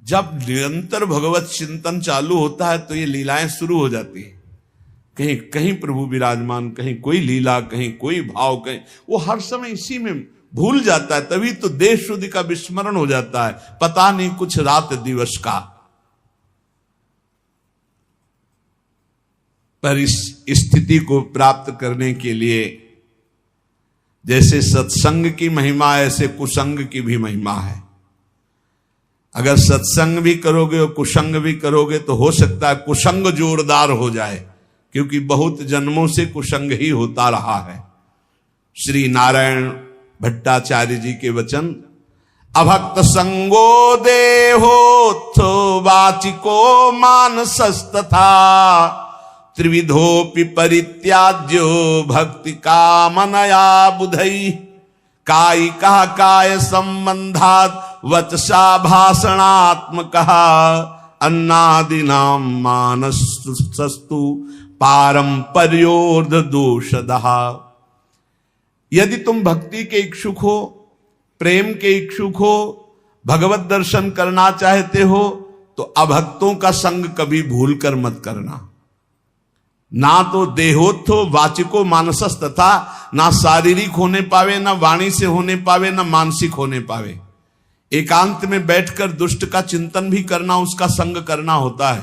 जब निरंतर भगवत चिंतन चालू होता है तो ये लीलाएं शुरू हो जाती है। कहीं कहीं प्रभु विराजमान, कहीं कोई लीला, कहीं कोई भाव, कहीं वो हर समय इसी में भूल जाता है। तभी तो देश शुद्धि का विस्मरण हो जाता है, पता नहीं कुछ रात दिवस का। पर इस स्थिति को प्राप्त करने के लिए जैसे सत्संग की महिमा ऐसे कुसंग की भी महिमा है। अगर सत्संग भी करोगे और कुसंग भी करोगे तो हो सकता है कुसंग जोरदार हो जाए, क्योंकि बहुत जन्मों से कुसंग ही होता रहा है। श्री नारायण भट्टाचार्य जी के वचन, अभक्त संगो देहोत्थो वाचिको मानसस्तथा त्रिविधोपि परित्याज्यो भक्ति कामनया बुधई कायिका काय संबंधात वचसा भाषणात्मक अन्नादिनाम मानसस्तु पारंपर्योर्ध दोषदः। यदि तुम भक्ति के इच्छुक हो, प्रेम के इच्छुक हो, भगवत दर्शन करना चाहते हो तो अभक्तों का संग कभी भूल कर मत करना। ना तो देहोत्थो वाचिको मानसस तथा, ना शारीरिक होने पावे, ना वाणी से होने पावे, ना मानसिक होने पावे। एकांत में बैठकर दुष्ट का चिंतन भी करना, उसका संग करना होता है।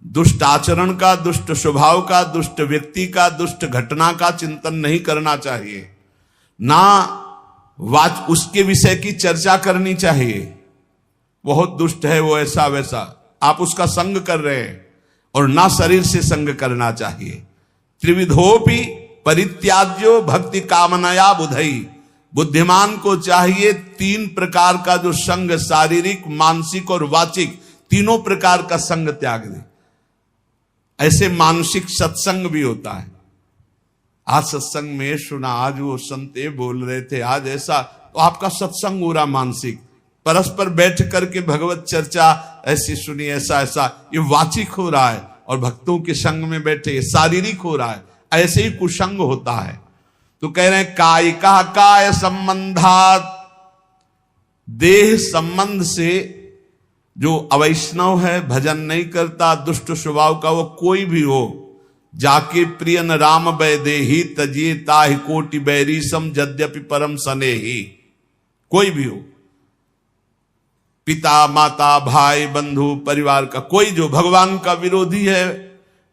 दुष्ट आचरण का, दुष्ट स्वभाव का, दुष्ट व्यक्ति का, दुष्ट घटना का चिंतन नहीं करना चाहिए। ना उसके विषय की चर्चा करनी चाहिए, बहुत दुष्ट है वो, ऐसा वैसा, आप उसका संग कर रहे हैं। और ना शरीर से संग करना चाहिए। त्रिविधोपि परित्याज्यो भक्ति कामनया बुधई, बुद्धिमान को चाहिए 3 प्रकार का जो संग, शारीरिक, मानसिक और वाचिक, तीनों प्रकार का संग त्याग दे। ऐसे मानसिक सत्संग भी होता है। आज सत्संग में सुना, आज वो संते बोल रहे थे, आज ऐसा, तो आपका सत्संग हो रहा मानसिक। परस्पर बैठ करके भगवत चर्चा ऐसी सुनी, ऐसा ऐसा, ये वाचिक हो रहा है। और भक्तों के संग में बैठे ये शारीरिक हो रहा है। ऐसे ही कुसंग होता है। तो कह रहे हैं कायिका काय संबंधात, देह संबंध से जो अवैष्णव है, भजन नहीं करता, दुष्ट स्वभाव का, वो कोई भी हो, जाके प्रियन राम वैदेही तजिए ताहि कोटि बैरी सम यद्यपि परम सनेही, कोई भी हो, पिता माता भाई बंधु परिवार का कोई जो भगवान का विरोधी है,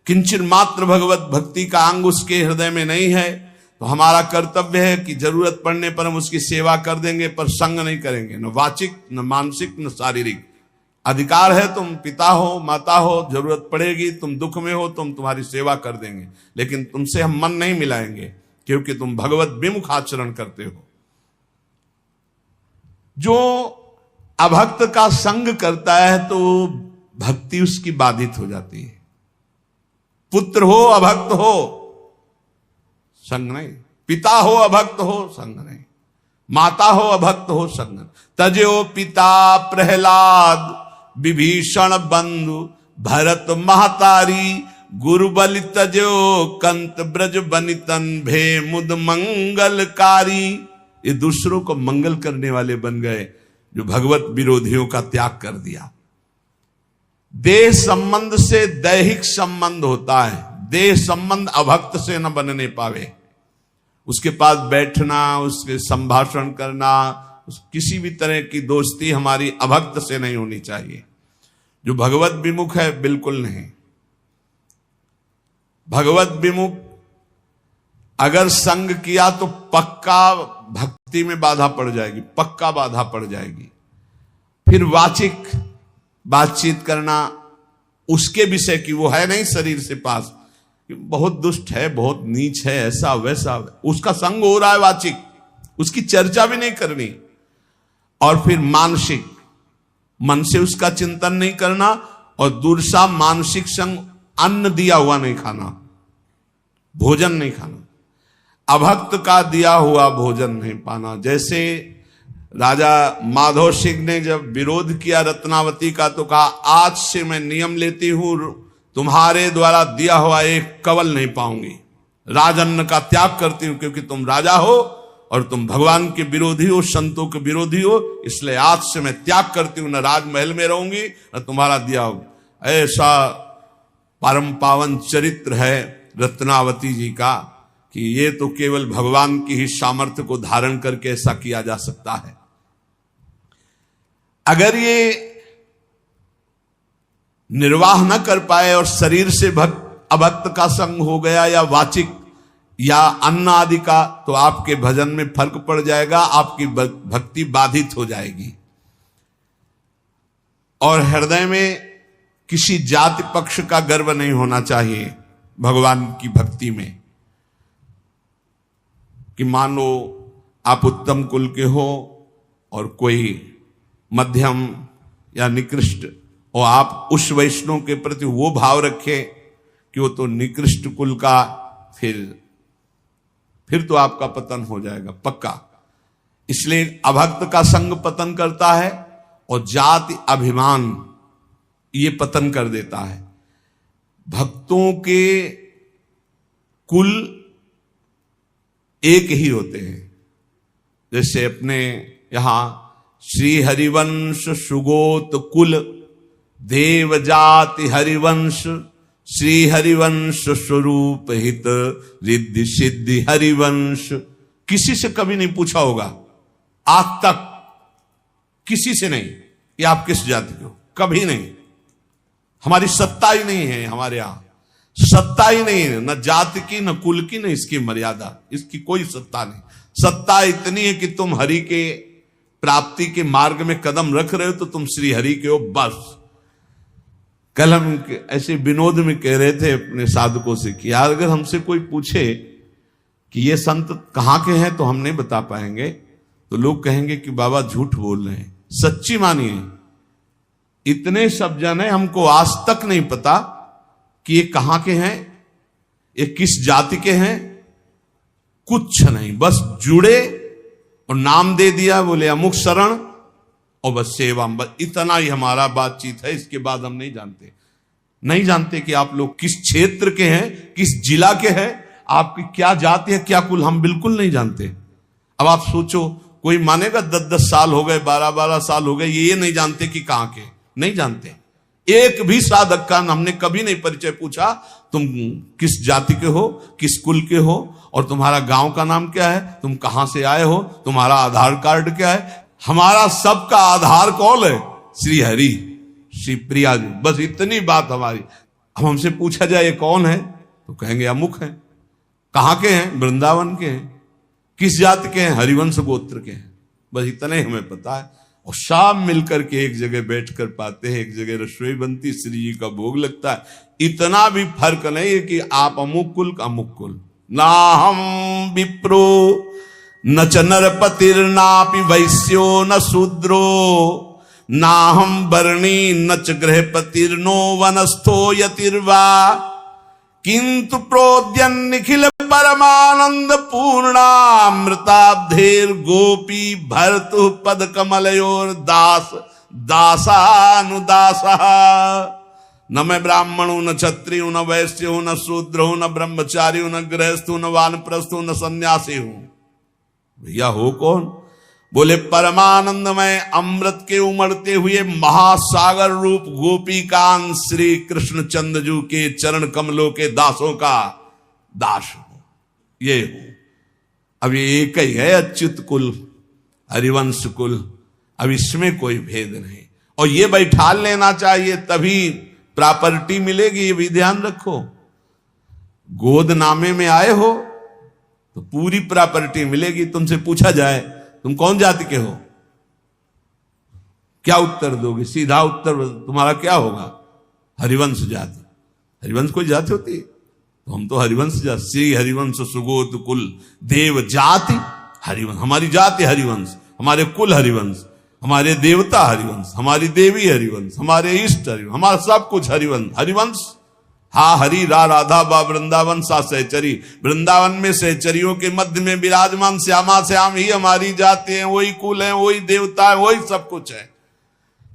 किंचन मात्र भगवत भक्ति का अंग उसके हृदय में नहीं है, तो हमारा कर्तव्य है कि जरूरत पड़ने पर हम उसकी सेवा कर देंगे, पर संग नहीं करेंगे, न वाचिक, न मानसिक, न शारीरिक। अधिकार है, तुम पिता हो, माता हो, जरूरत पड़ेगी, तुम दुख में हो, तुम्हारी सेवा कर देंगे, लेकिन तुमसे हम मन नहीं मिलाएंगे, क्योंकि तुम भगवत विमुख आचरण करते हो। जो अभक्त का संग करता है तो भक्ति उसकी बाधित हो जाती है। पुत्र हो अभक्त हो संग नहीं, पिता हो अभक्त हो संग नहीं, माता हो अभक्त हो संग नहीं। तजो पिता प्रहलाद विभीषण बंधु भरत महतारी गुरु बलि तजो कंत ब्रज बनितन भे मुद मंगलकारी। ये दूसरों को मंगल करने वाले बन गए, जो भगवत विरोधियों का त्याग कर दिया। देह संबंध से दैहिक संबंध होता है, देह संबंध अभक्त से न बनने पावे। उसके पास बैठना, उसके संभाषण करना, किसी भी तरह की दोस्ती हमारी अभक्त से नहीं होनी चाहिए। जो भगवत विमुख है बिल्कुल नहीं। भगवत विमुख अगर संग किया तो पक्का भक्ति में बाधा पड़ जाएगी, पक्का बाधा पड़ जाएगी। फिर वाचिक बातचीत करना उसके विषय की, वो है नहीं शरीर से पास, बहुत दुष्ट है, बहुत नीच है, ऐसा वैसा, उसका संग हो रहा है वाचिक, उसकी चर्चा भी नहीं करनी। और फिर मानसिक, मन से उसका चिंतन नहीं करना, और दूसरा मानसिक संग, अन्न दिया हुआ नहीं खाना, भोजन नहीं खाना, अभक्त का दिया हुआ भोजन नहीं पाना। जैसे राजा माधव सिंह ने जब विरोध किया रत्नावती का, तो कहा आज से मैं नियम लेती हूं, तुम्हारे द्वारा दिया हुआ एक कवल नहीं पाऊंगी, राजन्न का त्याग करती हूं, क्योंकि तुम राजा हो और तुम भगवान के विरोधी हो, संतों के विरोधी हो, इसलिए आज से मैं त्याग करती हूं, न राजमहल में रहूंगी न तुम्हारा दिया होगा। ऐसा परम पावन चरित्र है रत्नावती जी का कि ये तो केवल भगवान की ही सामर्थ्य को धारण करके ऐसा किया जा सकता है। अगर ये निर्वाह न कर पाए और शरीर से अभक्त का संग हो गया या वाचिक या अन्न आदि का, तो आपके भजन में फर्क पड़ जाएगा, आपकी भक्ति बाधित हो जाएगी। और हृदय में किसी जाति पक्ष का गर्व नहीं होना चाहिए भगवान की भक्ति में, कि मान लो आप उत्तम कुल के हो और कोई मध्यम या निकृष्ट, और आप उस वैष्णव के प्रति वो भाव रखें कि वो तो निकृष्ट कुल का, फिर तो आपका पतन हो जाएगा पक्का। इसलिए अभक्त का संग पतन करता है और जाति अभिमान ये पतन कर देता है। भक्तों के कुल एक ही होते हैं। जैसे अपने यहां श्री हरिवंश सुगोत कुल देव जाति हरिवंश, श्री हरिवंश स्वरूप हित रिद्धि सिद्धि हरिवंश। किसी से कभी नहीं पूछा होगा आज तक, किसी से नहीं कि आप किस जाति के हो, कभी नहीं। हमारी सत्ता ही नहीं है, हमारे यहां सत्ता ही नहीं है, न जाति की न कुल की न इसकी मर्यादा, इसकी कोई सत्ता नहीं। सत्ता इतनी है कि तुम हरि के प्राप्ति के मार्ग में कदम रख रहे हो तो तुम श्री हरि के हो, बस। कल हम ऐसे विनोद में कह रहे थे अपने साधकों से कि यार अगर हमसे कोई पूछे कि ये संत कहां के हैं तो हम नहीं बता पाएंगे, तो लोग कहेंगे कि बाबा झूठ बोल रहे हैं। सच्ची मानिए, इतने सब जन है, हमको आज तक नहीं पता कि ये कहां के हैं, ये किस जाति के हैं, कुछ नहीं। बस जुड़े और नाम दे दिया, बोले अमुक शरण और बस सेवा, बस इतना ही हमारा बातचीत है। इसके बाद हम नहीं जानते कि आप लोग किस क्षेत्र के हैं, किस जिला के हैं, आपकी क्या जाति है, क्या कुल, हम बिल्कुल नहीं जानते। अब आप सोचो, कोई मानेगा 10-10 साल हो गए, 12-12 साल हो गए, ये नहीं जानते कि कहां के, नहीं जानते। एक भी साधक का हमने कभी नहीं परिचय पूछा, तुम किस जाति के हो, किस कुल के हो, और तुम्हारा गांव का नाम क्या है, तुम कहां से आए हो, तुम्हारा आधार कार्ड क्या है। हमारा सबका आधार कौन है, श्री हरि, श्री प्रिया जी, बस इतनी बात हमारी। अब हमसे पूछा जाए ये कौन है तो कहेंगे अमुक है। कहां के हैं, वृंदावन के हैं। किस जाति के हैं, हरिवंश गोत्र के हैं। बस इतना ही हमें पता है। और शाम मिलकर के एक जगह बैठकर पाते हैं, एक जगह रसोई बनती, श्री जी का भोग लगता है। इतना भी फर्क नहीं है कि आप अमुक कुल का अमुक कुल। ना हम विप्रो न च नरपतिर्नापि वैश्यो न शूद्रो, ना हम वर्णी न च गृहपतिर्नो वनस्थो यतिर्वा, किंतु प्रोद्यन निखिल परमानंद पूर्णामृताब्धेर गोपी भर्तु पद कमलयोर दास दासानुदासा। न मैं ब्राह्मणों न क्षत्रियो न वैश्यो न शूद्रो न ब्रह्मचारी न गृहस्थो न वानप्रस्थो न सन्यासी हूं। भैया हो कौन? बोले परमानंदमय अमृत के उमड़ते हुए महासागर रूप गोपीकांत श्री कृष्ण चंद्रजू के चरण कमलों के दासों का दास हूं, ये हूं। अब ये एक ही है अच्युत कुल, हरिवंश कुल। अब इसमें कोई भेद नहीं। और ये बैठा लेना चाहिए, तभी प्रॉपर्टी मिलेगी, ये भी ध्यान रखो। गोद नामे में आए हो तो पूरी प्रॉपर्टी मिलेगी। तुमसे पूछा जाए तुम कौन जाति के हो, क्या उत्तर दोगे? सीधा उत्तर तुम्हारा क्या होगा? हरिवंश जाति। हरिवंश कोई जाति होती है? तो हम तो हरिवंश जाति, श्री हरिवंश सुगोत कुल देव जाति हरिवंश। हमारी जाति हरिवंश, हमारे कुल हरिवंश, हमारे देवता हरिवंश, हमारी देवी हरिवंश, हमारे इष्ट हरिवंश, हमारा सब कुछ हरिवंश। हरिवंश हा हरि रा राधा बा वृंदावन सा सहचरी। वृंदावन में सहचरियों के मध्य में विराजमान श्यामा श्याम ही हमारी जाति है, वही कुल है, वही देवता है, वही सब कुछ है।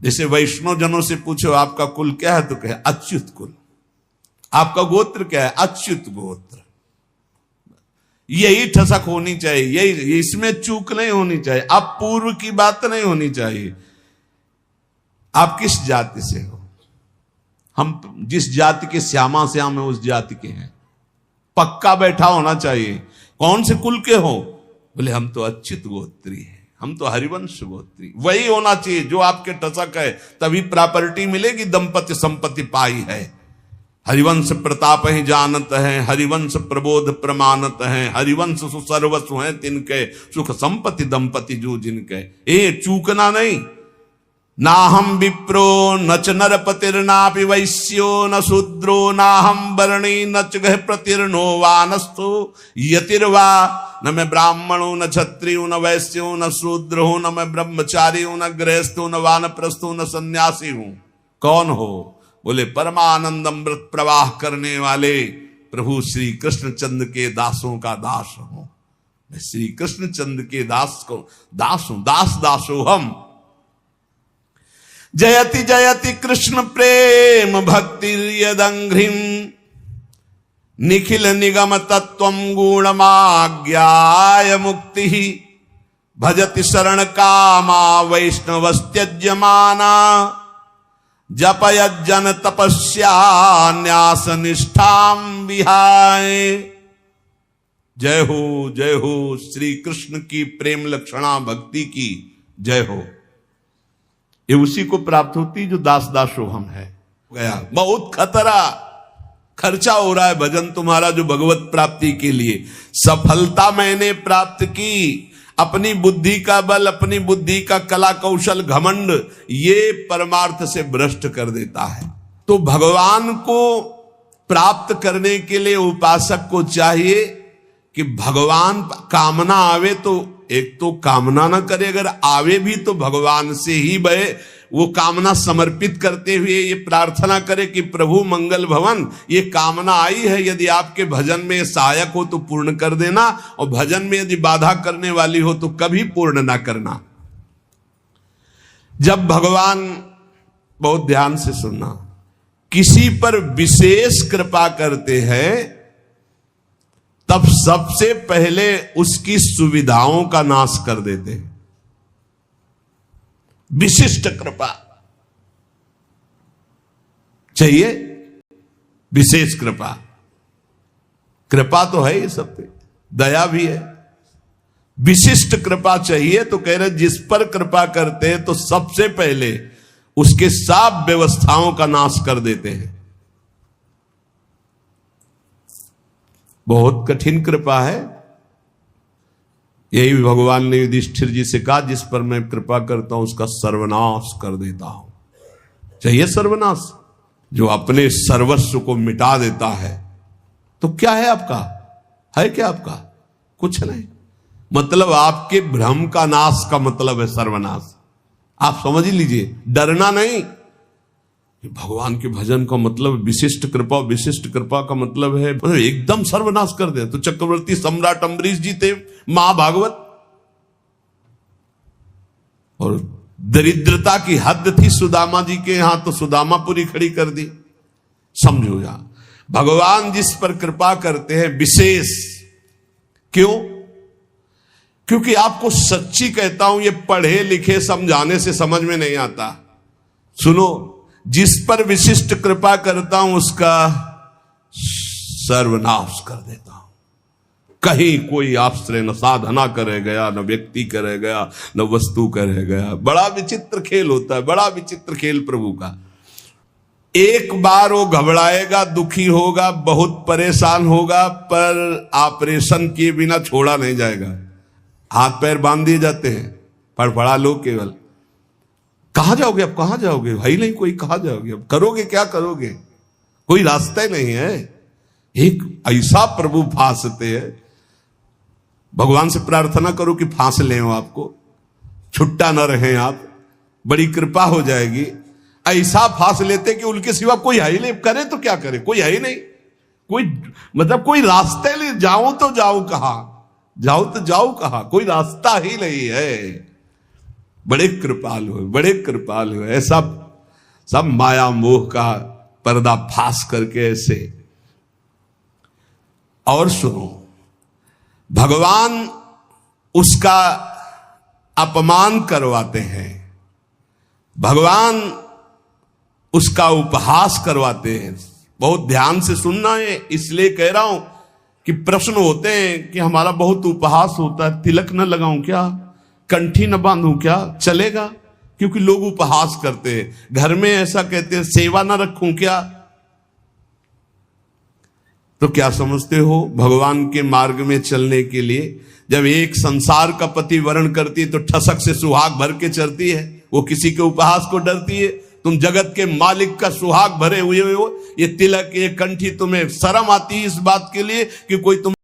जैसे वैष्णव जनों से पूछो आपका कुल क्या है तो कहे अच्युत कुल। आपका गोत्र क्या है? अच्युत गोत्र। यही ठसक होनी चाहिए, यही, इसमें चूक नहीं होनी चाहिए। अब पूर्व की बात नहीं होनी चाहिए। आप किस जाति से हो? हम जिस जाति के श्यामा श्याम है उस जाति के हैं, पक्का बैठा होना चाहिए। कौन से कुल के हो? बोले हम तो अच्युत गोत्री हैं, हम तो हरिवंश गोत्री। वही होना चाहिए जो आपके टसक है, तभी प्रॉपर्टी मिलेगी। दंपति संपत्ति पाई है। हरिवंश प्रताप ही जानत है, हरिवंश प्रबोध प्रमाणत है, हरिवंश सुसर्वस्व है तिनके, सुख संपत्ति दंपति जो जिनके। ए चूकना नहीं। ना हम विप्रो न च नरपतिर्नापि वैश्यो न शूद्रो ना हम वर्णी न च गह प्रतिर्नो वानस्थो यतिर्वा। न मैं ब्राह्मणो न क्षत्रियो न वैश्यो न शूद्र हूं, न मैं ब्रह्मचारी हूं, न गृहस्थो न वानप्रस्थो न सन्यासी हूं। कौन हो? बोले परमानंद अमृत प्रवाह करने वाले प्रभु श्री कृष्णचंद्र के दासों का दास हूं। मैं श्री कृष्णचंद्र के दास हूं। दासो हम। जयति जयति कृष्ण प्रेम भक्ति यदंघ्रिम निखिल निगम तत्वम गुणमाज्ञाय मुक्ति भजति शरण कामा वैष्णवस्त्यज्यमाना जपयज्जन तपस्या न्यास निष्ठाम विहाय। जय हो श्री कृष्ण की प्रेम लक्षणा भक्ति की जय हो। ये उसी को प्राप्त होती जो दासो हम है। गया बहुत खर्चा हो रहा है भजन तुम्हारा जो भगवत प्राप्ति के लिए। सफलता मैंने प्राप्त की, अपनी बुद्धि का बल, अपनी बुद्धि का कला कौशल घमंड, ये परमार्थ से भ्रष्ट कर देता है। तो भगवान को प्राप्त करने के लिए उपासक को चाहिए कि भगवान कामना आवे तो एक तो कामना ना करे, अगर आवे भी तो भगवान से ही बहे। वो कामना समर्पित करते हुए ये प्रार्थना करे कि प्रभु मंगल भवन, ये कामना आई है, यदि आपके भजन में सहायक हो तो पूर्ण कर देना, और भजन में यदि बाधा करने वाली हो तो कभी पूर्ण ना करना। जब भगवान, बहुत ध्यान से सुनना, किसी पर विशेष कृपा करते हैं तब सबसे पहले उसकी सुविधाओं का नाश कर देते हैं। विशिष्ट कृपा चाहिए, विशेष कृपा। कृपा तो है ये सब पे, दया भी है। विशिष्ट कृपा चाहिए तो कह रहे जिस पर कृपा करते हैं तो सबसे पहले उसके सब व्यवस्थाओं का नाश कर देते हैं। बहुत कठिन कृपा है। यही भगवान ने युधिष्ठिर जी से कहा, जिस पर मैं कृपा करता हूं उसका सर्वनाश कर देता हूं। चाहिए सर्वनाश, जो अपने सर्वस्व को मिटा देता है। तो क्या है आपका? है क्या आपका? कुछ नहीं। मतलब आपके भ्रम का नाश का मतलब है सर्वनाश। आप समझ लीजिए, डरना नहीं। भगवान के भजन का मतलब विशिष्ट कृपा, विशिष्ट कृपा का मतलब है मतलब एकदम सर्वनाश कर दे। तो चक्रवर्ती सम्राट अम्बरीश जी थे महाभागवत, और दरिद्रता की हद थी सुदामा जी के यहां, तो सुदामा पूरी खड़ी कर दी। समझो या भगवान जिस पर कृपा करते हैं विशेष, क्यों? क्योंकि आपको सच्ची कहता हूं, ये पढ़े लिखे समझाने से समझ में नहीं आता। सुनो, जिस पर विशिष्ट कृपा करता हूं उसका सर्वनाश कर देता हूं। कहीं कोई आश्रय न साधना करे गया, न व्यक्ति करे गया, न वस्तु करे गया। बड़ा विचित्र खेल होता है, बड़ा विचित्र खेल प्रभु का। एक बार वो घबराएगा, दुखी होगा, बहुत परेशान होगा, पर ऑपरेशन किए बिना छोड़ा नहीं जाएगा। हाथ पैर बांध दिए जाते हैं, फड़फड़ा लो केवल। कहां जाओगे अब? कहां जाओगे? भाई नहीं कोई, कहां जाओगे अब? करोगे क्या करोगे? कोई रास्ता ही नहीं है। एक ऐसा प्रभु फांसते हैं। भगवान से प्रार्थना करो कि फांस ले आपको, छुट्टा न रहे आप, बड़ी कृपा हो जाएगी। ऐसा फांस लेते कि उनके सिवा कोई है ही नहीं। करे तो क्या करे? कोई है ही नहीं। कोई मतलब कोई रास्ते नहीं। जाऊं तो जाऊं कहां? जाऊं तो जाऊं कहां? कोई रास्ता ही नहीं है। बड़े कृपालु है, बड़े कृपालु है। सब माया मोह का पर्दा फास करके ऐसे। और सुनो, भगवान उसका अपमान करवाते हैं, भगवान उसका उपहास करवाते हैं। बहुत ध्यान से सुनना है, इसलिए कह रहा हूं कि प्रश्न होते हैं कि हमारा बहुत उपहास होता है, तिलक न लगाऊं क्या, कंठी न बांधूं क्या, चलेगा? क्योंकि लोग उपहास करते हैं। घर में ऐसा कहते हैं, सेवा न रखूं क्या? तो क्या समझते हो, भगवान के मार्ग में चलने के लिए जब एक संसार का पति वर्ण करती है तो ठसक से सुहाग भर के चलती है, वो किसी के उपहास को डरती है। तुम जगत के मालिक का सुहाग भरे हुए हो, ये तिलक ये कंठी, तुम्हें शर्म आती है इस बात के लिए कि कोई तुम